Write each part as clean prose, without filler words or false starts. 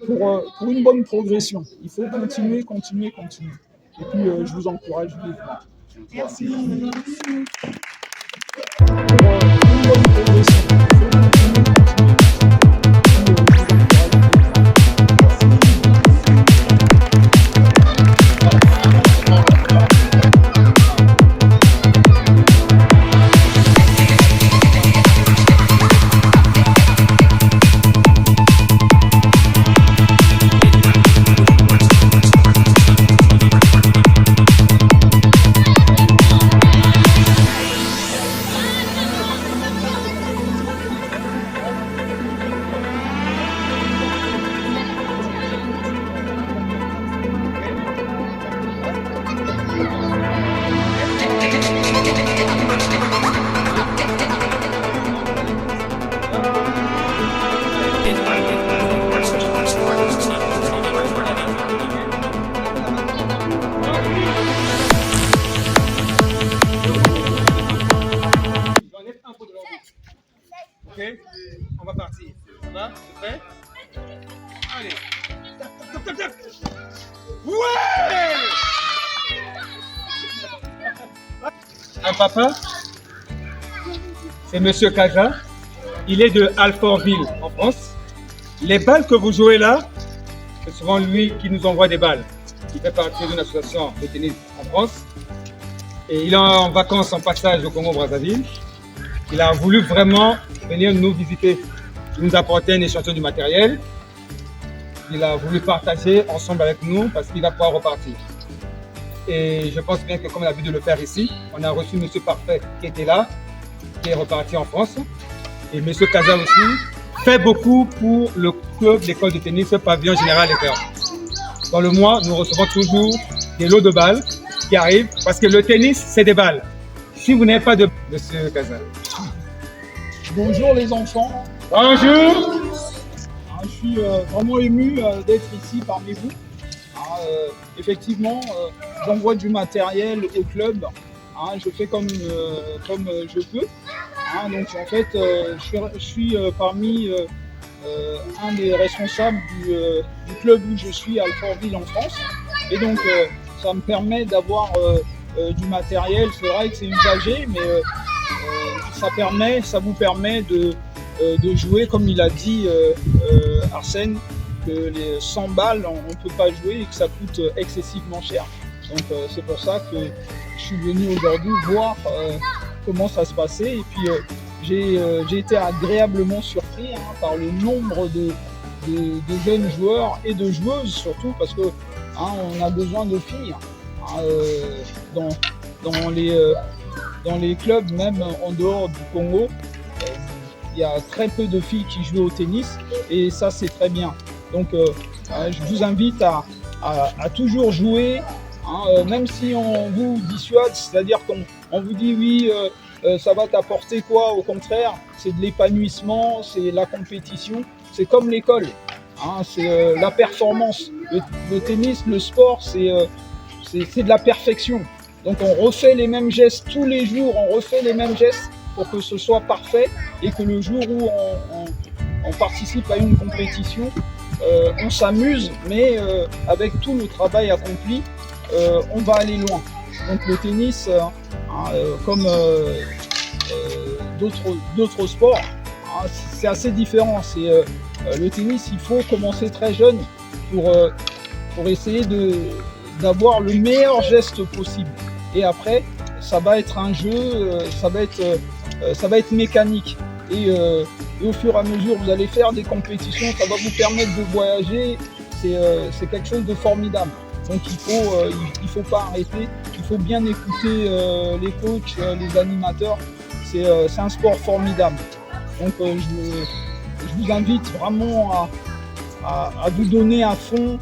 pour une bonne progression. Il faut continuer. Et puis, je vous encourage vivement. Merci. Pour une bonne progression, il faut continuer. Ok, on va partir. Ça va? C'est prêt? Allez. Tac, tac, tac, tac. Ouais! Un papa, c'est Monsieur Kaja. Il est de Alfortville, en France. Les balles que vous jouez là, c'est souvent lui qui nous envoie des balles. Il fait partie d'une association de tennis en France. Et il est en vacances en passage au Congo-Brazzaville. Il a voulu vraiment venir nous visiter. Il nous a apporté un échantillon du matériel. Il a voulu partager ensemble avec nous parce qu'il va pouvoir repartir. Et je pense bien que comme on a l'habitude de le faire ici, on a reçu Monsieur Parfait qui était là, qui est reparti en France. Et Monsieur Kaza aussi fait beaucoup pour le club d'école de tennis Pavillon Général des Cœurs. Dans le mois, nous recevons toujours des lots de balles qui arrivent parce que le tennis, c'est des balles. Si vous n'avez pas de Monsieur Kaza. Bonjour les enfants. Bonjour. Je suis vraiment ému d'être ici parmi vous. Effectivement, j'envoie du matériel au club. Je fais comme je peux. Donc en fait, je suis parmi un des responsables du club où je suis à Alfortville en France. Et donc ça me permet d'avoir du matériel. C'est vrai que c'est usagé, mais ça vous permet de jouer, comme il a dit Arsène, que les 100 balles, on ne peut pas jouer et que ça coûte excessivement cher. Donc c'est pour ça que je suis venu aujourd'hui voir comment ça se passait. Et puis j'ai été agréablement surpris par le nombre de jeunes joueurs et de joueuses surtout, parce que on a besoin de filles dans les clubs, même en dehors du Congo. Il y a très peu de filles qui jouent au tennis et ça c'est très bien. Donc je vous invite à toujours jouer, même si on vous dissuade, c'est-à-dire qu'on vous dit oui, ça va t'apporter quoi, au contraire, c'est de l'épanouissement, c'est la compétition, c'est comme l'école, c'est la performance. Le tennis, le sport, c'est de la perfection. Donc on refait les mêmes gestes tous les jours, on refait les mêmes gestes pour que ce soit parfait et que le jour où on participe à une compétition, on s'amuse, mais avec tout le travail accompli, on va aller loin. Donc le tennis, comme d'autres sports, c'est assez différent. Le tennis, il faut commencer très jeune pour essayer d'avoir le meilleur geste possible. Et après, ça va être un jeu, ça va être mécanique. Et au fur et à mesure, vous allez faire des compétitions, ça va vous permettre de voyager. C'est quelque chose de formidable. Donc il faut pas arrêter, il faut bien écouter les coachs, les animateurs. C'est un sport formidable. Donc je vous invite vraiment à vous donner à fond.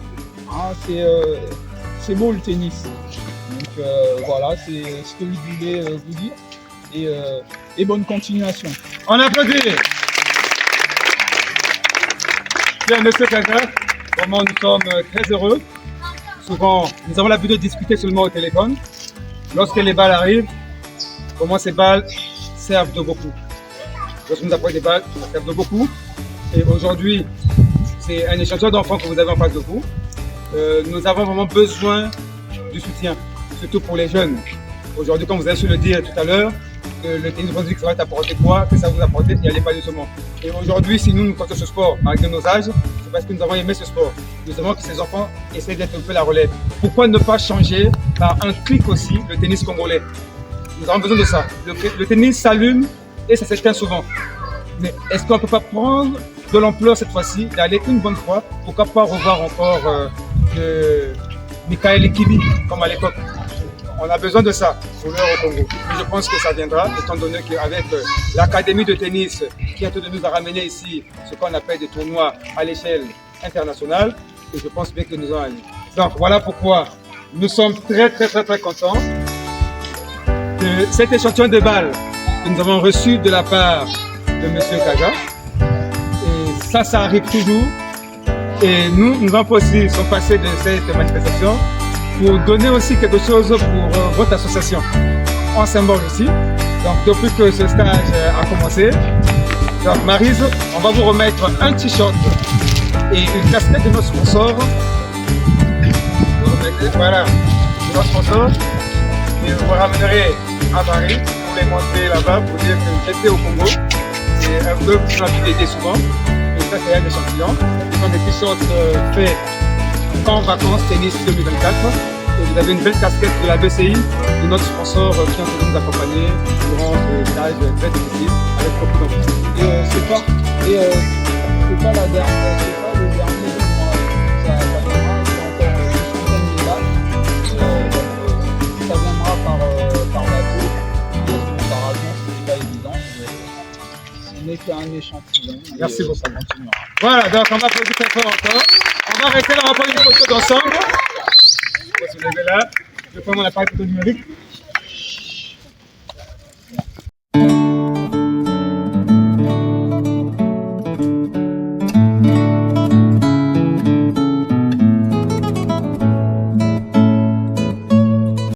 C'est beau le tennis. Donc voilà, c'est ce que je voulais vous dire. Et bonne continuation. On applaudit. Bien, Monsieur Kaga, vraiment nous sommes très heureux. Souvent, nous avons l'habitude de discuter seulement au téléphone. Lorsque les balles arrivent, comment ces balles servent de beaucoup. Lorsque nous apprenons des balles, ça sert de beaucoup. Et aujourd'hui, c'est un échantillon d'enfants que vous avez en face de vous. Nous avons vraiment besoin du soutien, surtout pour les jeunes. Aujourd'hui, comme vous avez su le dire tout à l'heure, le tennis que ça va t'apporter quoi, que ça vous apporte, il y a l'épanouissement. Et aujourd'hui, si nous faisons ce sport, malgré nos âges, c'est parce que nous avons aimé ce sport. Nous aimons que ces enfants essaient d'être un peu la relève. Pourquoi ne pas changer par un clic aussi le tennis congolais? Nous avons besoin de ça. Le tennis s'allume et ça s'éteint souvent. Mais est-ce qu'on ne peut pas prendre de l'ampleur cette fois-ci, d'aller une bonne fois, pourquoi pas revoir encore Michael Kibi, comme à l'époque? On a besoin de ça pour l'heure au Congo. Mais je pense que ça viendra, étant donné qu'avec l'académie de tennis qui a tout de nous a ramené ici ce qu'on appelle des tournois à l'échelle internationale, et je pense bien que nous allons aller. Donc voilà pourquoi nous sommes très contents de cet échantillon de balles que nous avons reçu de la part de M. Kaja. Et ça arrive toujours. Et nous aussi sommes passés de cette manifestation pour donner aussi quelque chose pour votre association en symbole aussi. Donc depuis que ce stage a commencé, donc Maryse, on va vous remettre un t-shirt et une casquette de notre sponsor. Vous remettez, voilà, de notre sponsor. Et vous ramènerez à Paris pour les montrer là-bas pour dire que j'étais au Congo. C'est un peu plus rapide d'aider souvent. Et ça, c'est un échantillon. Ce sont des t-shirts faits en vacances tennis 2024. Et vous avez une belle casquette de la BCI, de notre sponsor qui est en train de nous accompagner durant ce stage très difficile avec beaucoup d'enfants. C'est pas la dernière, c'est pas le dernier mois. Ça viendra, c'est encore une centaine d'étapes. Ça viendra par bateau. Par avion, c'est pas évident. Ce n'est qu'un échantillon. Merci beaucoup. Ça continuera. Voilà, donc on va applaudir très fort encore. On va rester là, on va prendre une photo d'ensemble. Je vais soulever là. Je prends mon appareil photo numérique.